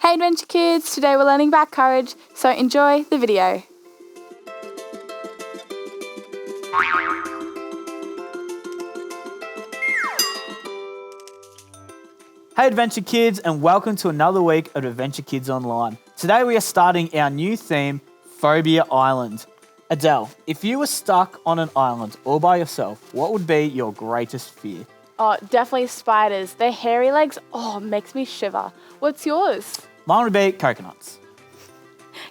Hey Adventure Kids, today we're learning about courage, so enjoy the video. Hey Adventure Kids, and welcome to another week of Adventure Kids Online. Today we are starting our new theme, Phobia Island. Adele, if you were stuck on an island all by yourself, what would be your greatest fear? Oh, definitely spiders. Their hairy legs, makes me shiver. What's yours? Mine would be coconuts.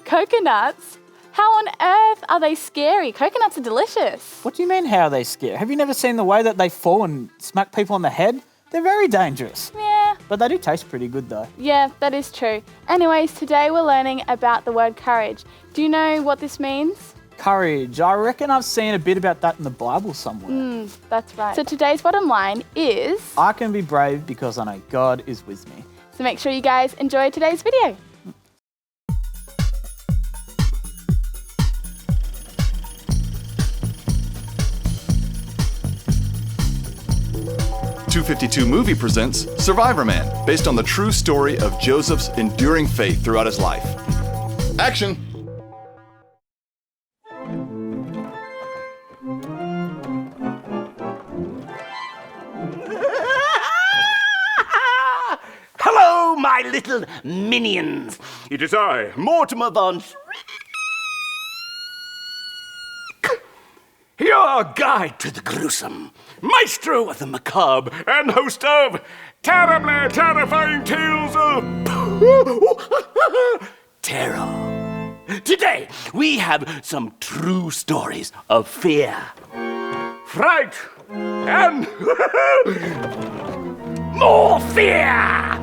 Coconuts? How on earth are they scary? Coconuts are delicious. What do you mean, how are they scary? Have you never seen the way that they fall and smack people on the head? They're very dangerous. Yeah. But they do taste pretty good though. Yeah, that is true. Anyways, today we're learning about the word courage. Do you know what this means? Courage. I reckon I've seen a bit about that in the Bible somewhere. That's right. So today's bottom line is... I can be brave because I know God is with me. So make sure you guys enjoy today's video. �252 Movie presents Survivor Man, based on the true story of Joseph's enduring faith throughout his life. Action! Hello, my little minions. It is I, Mortimer Von your guide to the gruesome, maestro of the macabre, and host of terribly terrifying tales of terror. Today, we have some true stories of fear, fright, and more fear.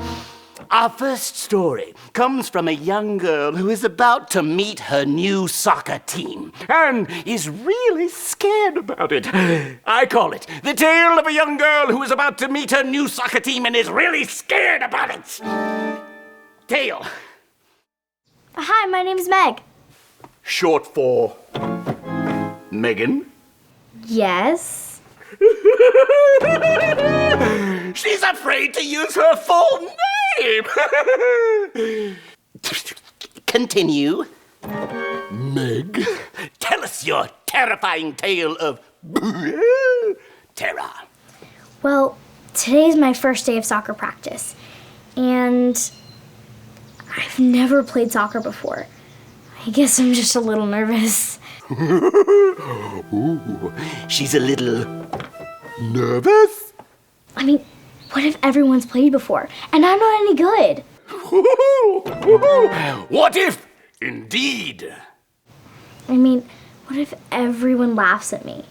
Our first story comes from a young girl who is about to meet her new soccer team and is really scared about it. I call it the tale of a young girl who is about to meet her new soccer team and is really scared about it. Tale. Hi, my name's Meg. Short for Megan. Yes? She's afraid to use her full name. Continue. Meg, tell us your terrifying tale of terror. Well, today's my first day of soccer practice, and I've never played soccer before. I guess I'm just a little nervous. Ooh, she's a little nervous? I mean, what if everyone's played before, and I'm not any good? What if, indeed? I mean, what if everyone laughs at me?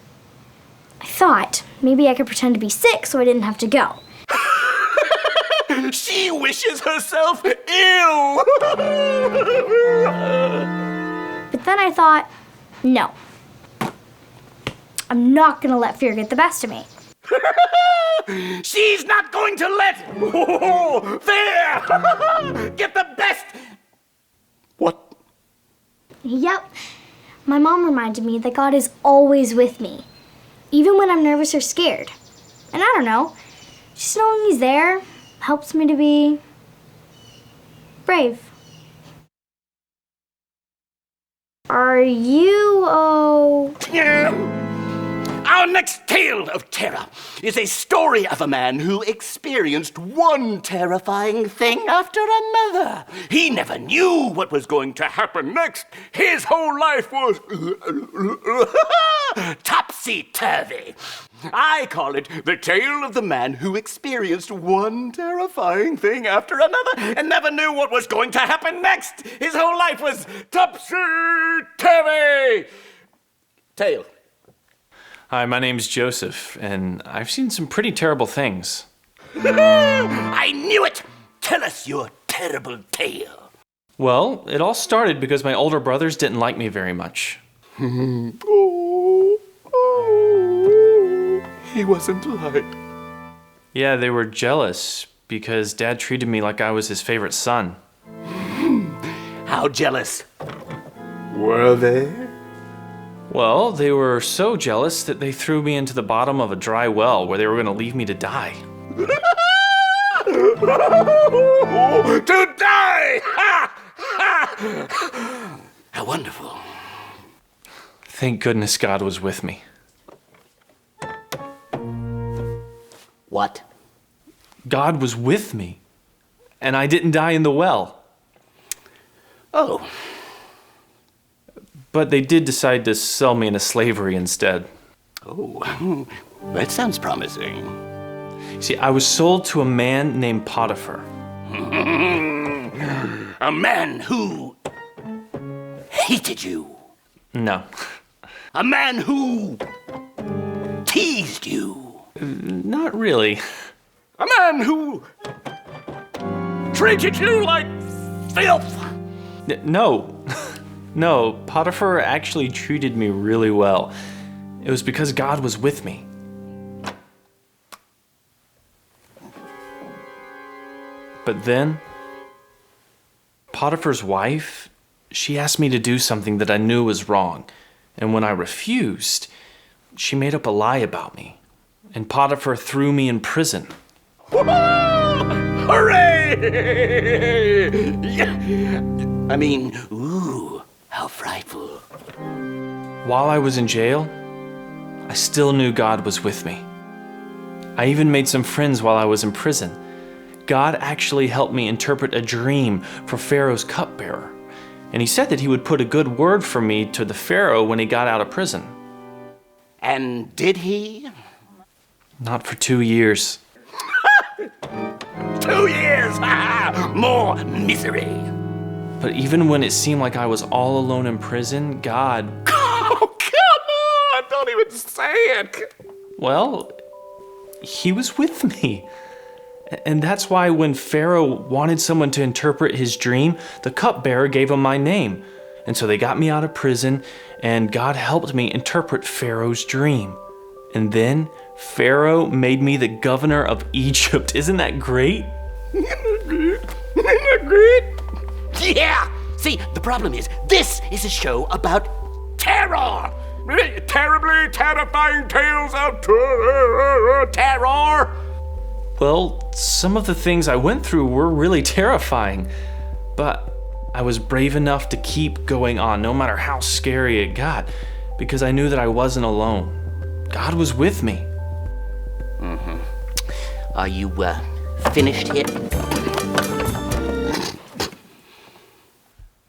I thought maybe I could pretend to be sick so I didn't have to go. She wishes herself ill! But then I thought, no. I'm not gonna let fear get the best of me. She's not going to let fear get the best. What? Yep. My mom reminded me that God is always with me, even when I'm nervous or scared. And I don't know, just knowing He's there helps me to be brave. Are you, Our next tale of terror is a story of a man who experienced one terrifying thing after another. He never knew what was going to happen next. His whole life was topsy-turvy. I call it the tale of the man who experienced one terrifying thing after another and never knew what was going to happen next. His whole life was topsy-turvy. Tale. Hi, my name's Joseph, and I've seen some pretty terrible things. I knew it! Tell us your terrible tale. Well, it all started because my older brothers didn't like me very much. He wasn't like. Yeah, they were jealous because Dad treated me like I was his favorite son. How jealous were they? Well, they were so jealous that they threw me into the bottom of a dry well where they were going to leave me to die. To die! How wonderful. Thank goodness God was with me. What? God was with me, and I didn't die in the well. Oh. But they did decide to sell me into slavery instead. Oh, that sounds promising. See, I was sold to a man named Potiphar. A man who hated you. No, A man who teased you. not really. A man who treated you like filth. No, no, Potiphar actually treated me really well. It was because God was with me. But then, Potiphar's wife, she asked me to do something that I knew was wrong. And when I refused, she made up a lie about me. And Potiphar threw me in prison. Hooray! I mean, ooh, how frightful. While I was in jail, I still knew God was with me. I even made some friends while I was in prison. God actually helped me interpret a dream for Pharaoh's cupbearer. And he said that he would put a good word for me to the Pharaoh when he got out of prison. And did he? Not for 2 years. 2 years! More misery. But even when it seemed like I was all alone in prison, God, Oh, come on! Don't even say it! well, he was with me. And that's why when Pharaoh wanted someone to interpret his dream, the cupbearer gave him my name. And so they got me out of prison, and God helped me interpret Pharaoh's dream. And then Pharaoh made me the governor of Egypt. Isn't that great? Isn't that great? Yeah! See, the problem is, this is a show about terror! Terribly terrifying tales of terror! Well, some of the things I went through were really terrifying, but I was brave enough to keep going on no matter how scary it got, because I knew that I wasn't alone. God was with me. Mm-hmm. Are you, finished yet?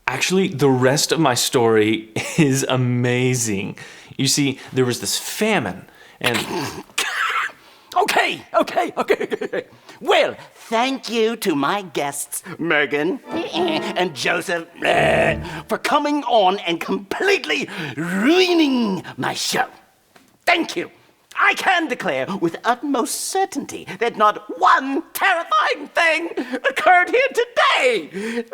Actually, the rest of my story is amazing. You see, there was this famine, and... Okay. Well, thank you to my guests, Megan and Joseph, for coming on and completely ruining my show. Thank you. I can declare with utmost certainty that not one terrifying thing occurred here today.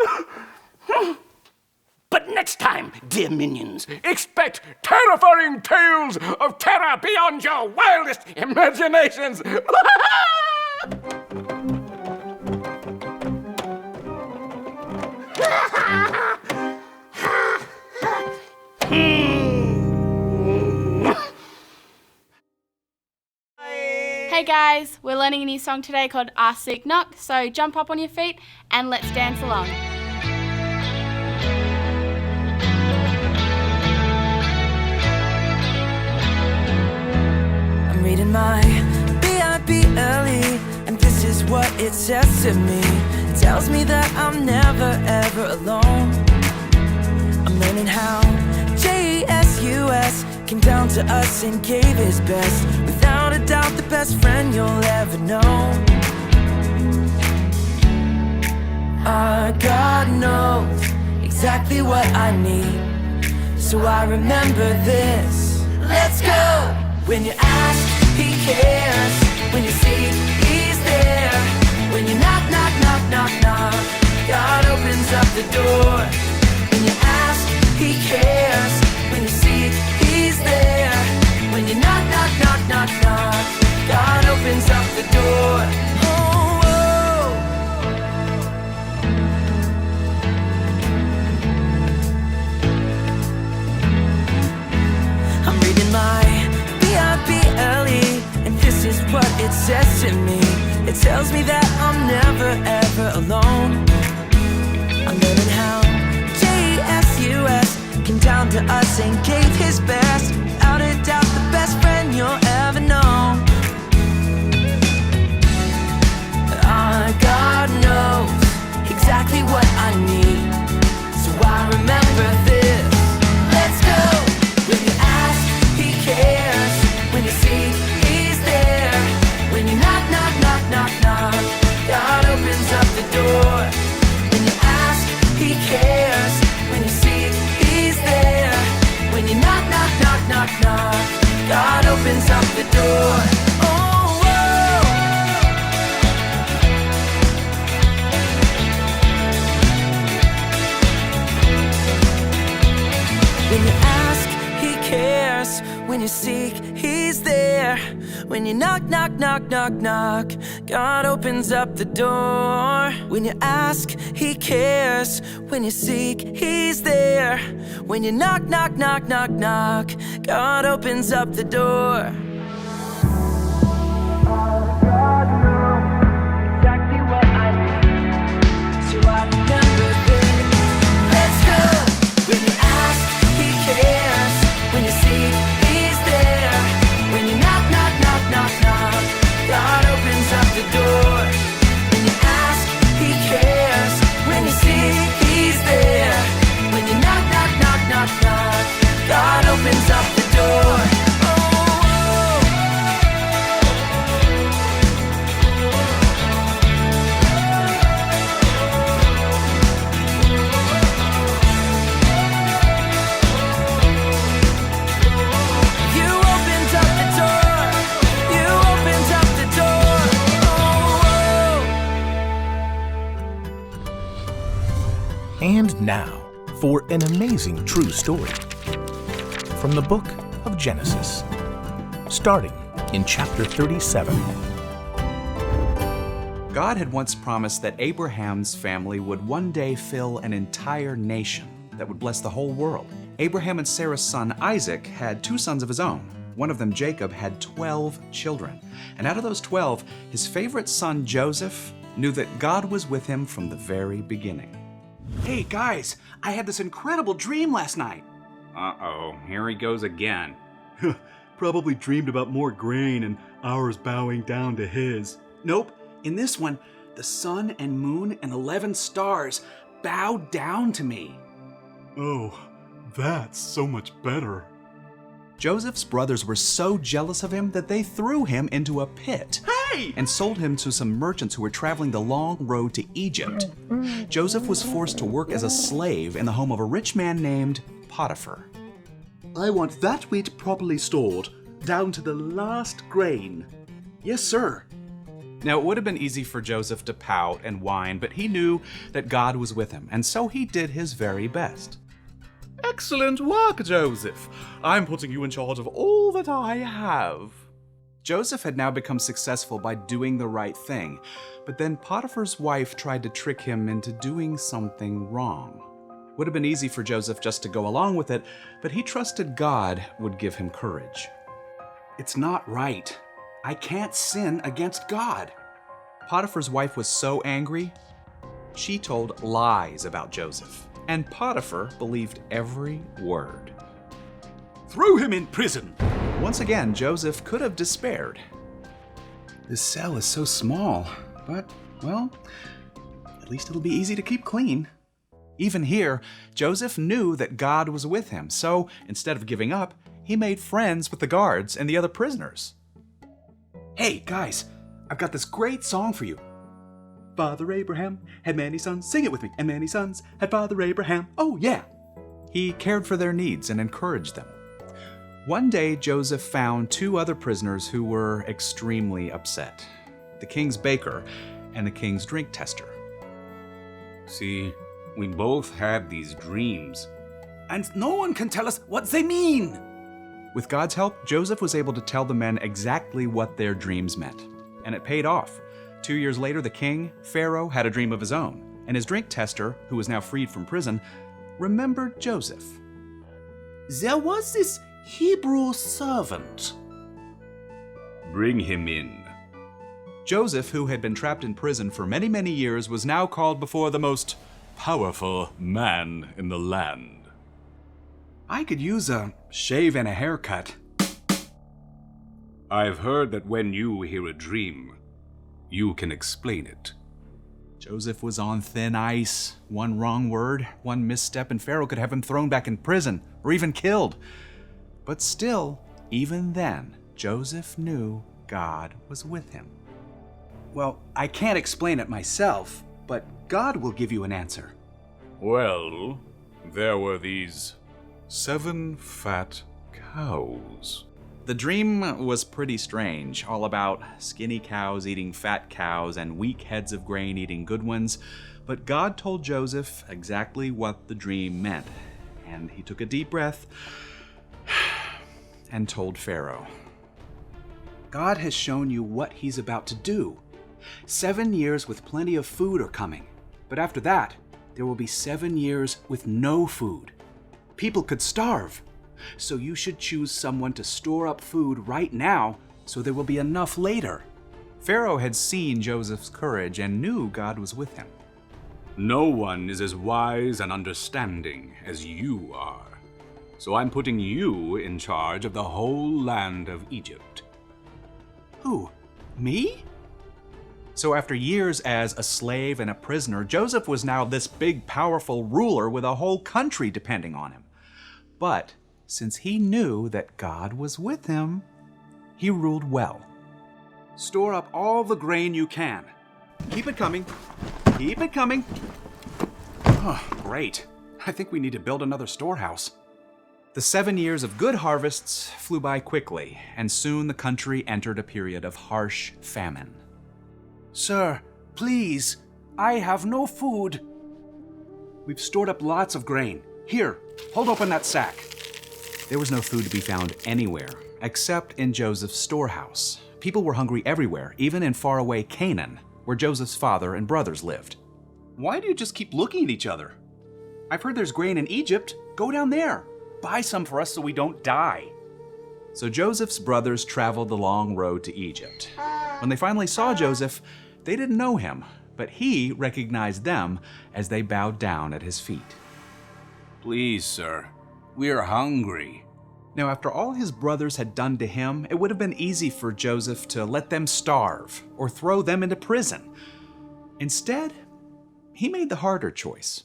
But next time, dear minions, expect terrifying tales of terror beyond your wildest imaginations. Hey guys, we're learning a new song today called 𝑃𝐻𝑂𝐵𝐼𝐴 𝐼𝐴, so jump up on your feet and let's dance along. I'm reading my 𝐵𝐼𝐵𝐿𝐴, and this is what it says to me. It tells me that I'm never ever alone. I'm learning how �ＪESUS came down to us and gave his best. Without a doubt, the best friend you'll ever know. Our God knows exactly what I need, so I remember this. Let's go! When you ask, he cares. When you seek, he's there. When you knock, knock, knock, knock, knock, God opens up the door. When you ask, he cares. When you seek, he's there. When you knock, knock, knock, knock, knock, God opens up the door. Oh, oh. I'm reading my 𝐵𝐼𝐵𝐿𝐴, and this is what it says to me. It tells me that I'm never ever alone. I'm learning how 𝑗𝑠𝑢𝑠 came down to us and gave his best. Without a doubt, the best friend you'll ever know. God knows exactly what I need, so I remember this. Let's go. When you ask, he cares. When you seek, he's there. When you knock, knock, knock, knock, knock, God opens up the door. When you ask, he cares. When you seek, he's there. When you knock, knock, knock, knock, knock, God opens up the door. When you ask, he cares. When you seek, he's there. When you knock, knock, knock, knock, knock, God opens up the door. When you ask, he cares. When you seek, he's there. When you knock, knock, knock, knock, knock, God opens up the door. God knows exactly what I need, so I remember this. Let's go. When you ask, he cares. When you seek, he's there. When you knock, knock, knock, knock, knock, God opens up the door. When you ask, he cares. When you seek, he's there. When you knock, knock, knock, knock, knock, God opens up the door. And now, for an amazing true story from the book of Genesis, starting in chapter 37. God had once promised that Abraham's family would one day fill an entire nation that would bless the whole world. Abraham and Sarah's son Isaac had 2 sons of his own. One of them, Jacob, had 12 children. And out of those 12, his favorite son Joseph knew that God was with him from the very beginning. Hey guys, I had this incredible dream last night. Uh-oh, here he goes again. Probably dreamed about more grain and ours bowing down to his. Nope, in this one, the sun and moon and 11 stars bowed down to me. Oh, that's so much better. Joseph's brothers were so jealous of him that they threw him into a pit. Hey! And sold him to some merchants who were traveling the long road to Egypt. Joseph was forced to work as a slave in the home of a rich man named Potiphar. I want that wheat properly stored, down to the last grain. Yes, sir. Now, it would have been easy for Joseph to pout and whine, but he knew that God was with him, and so he did his very best. Excellent work, Joseph. I'm putting you in charge of all that I have. Joseph had now become successful by doing the right thing, but then Potiphar's wife tried to trick him into doing something wrong. Would have been easy for Joseph just to go along with it, but he trusted God would give him courage. It's not right. I can't sin against God. Potiphar's wife was so angry, she told lies about Joseph, and Potiphar believed every word. Throw him in prison. Once again, Joseph could have despaired. This cell is so small, but, well, at least it'll be easy to keep clean. Even here, Joseph knew that God was with him, so instead of giving up, he made friends with the guards and the other prisoners. Hey, guys, I've got this great song for you. Father Abraham had many sons, sing it with me, and many sons had Father Abraham. Oh, yeah. He cared for their needs and encouraged them. One day, Joseph found 2 other prisoners who were extremely upset. The king's baker and the king's drink tester. See, we both had these dreams. And no one can tell us what they mean. With God's help, Joseph was able to tell the men exactly what their dreams meant. And it paid off. 2 years later, the king, Pharaoh, had a dream of his own. And his drink tester, who was now freed from prison, remembered Joseph. There was this Hebrew servant. Bring him in. Joseph, who had been trapped in prison for many, many years, was now called before the most powerful man in the land. I could use a shave and a haircut. I've heard that when you hear a dream, you can explain it. Joseph was on thin ice. One wrong word, one misstep, and Pharaoh could have him thrown back in prison or even killed. But still, even then, Joseph knew God was with him. Well, I can't explain it myself, but God will give you an answer. Well, there were these 7 fat cows. The dream was pretty strange, all about skinny cows eating fat cows and weak heads of grain eating good ones. But God told Joseph exactly what the dream meant, and he took a deep breath and told Pharaoh. God has shown you what he's about to do. 7 years with plenty of food are coming, but after that, there will be 7 years with no food. People could starve, so you should choose someone to store up food right now so there will be enough later. Pharaoh had seen Joseph's courage and knew God was with him. No one is as wise and understanding as you are. So I'm putting you in charge of the whole land of Egypt. Who? Me? So after years as a slave and a prisoner, Joseph was now this big, powerful ruler with a whole country depending on him. But since he knew that God was with him, he ruled well. Store up all the grain you can. Keep it coming. Keep it coming. Oh, great. I think we need to build another storehouse. The 7 years of good harvests flew by quickly, and soon the country entered a period of harsh famine. Sir, please, I have no food. We've stored up lots of grain. Here, hold open that sack. There was no food to be found anywhere, except in Joseph's storehouse. People were hungry everywhere, even in faraway Canaan, where Joseph's father and brothers lived. Why do you just keep looking at each other? I've heard there's grain in Egypt. Go down there. Buy some for us so we don't die. So Joseph's brothers traveled the long road to Egypt. When they finally saw Joseph, they didn't know him, but he recognized them as they bowed down at his feet. Please, sir, we're hungry. Now, after all his brothers had done to him, it would have been easy for Joseph to let them starve or throw them into prison. Instead, he made the harder choice.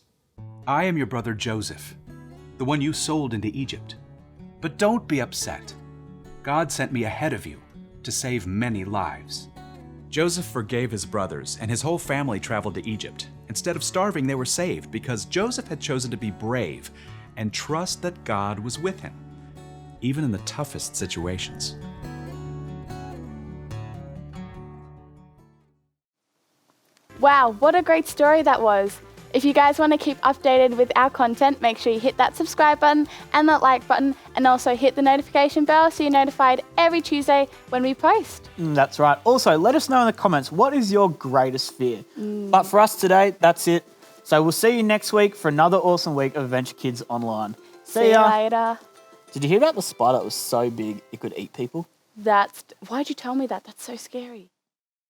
I am your brother Joseph, the one you sold into Egypt. But don't be upset. God sent me ahead of you to save many lives. Joseph forgave his brothers, and his whole family traveled to Egypt. Instead of starving, they were saved because Joseph had chosen to be brave and trust that God was with him, even in the toughest situations. Wow, what a great story that was. If you guys want to keep updated with our content, make sure you hit that subscribe button and that like button, and also hit the notification bell so you're notified every Tuesday when we post. That's right. Also, let us know in the comments, what is your greatest fear? But for us today, that's it. So we'll see you next week for another awesome week of Adventure Kids Online. See you later. Did you hear about the spider that was so big it could eat people? Why'd you tell me that? That's so scary.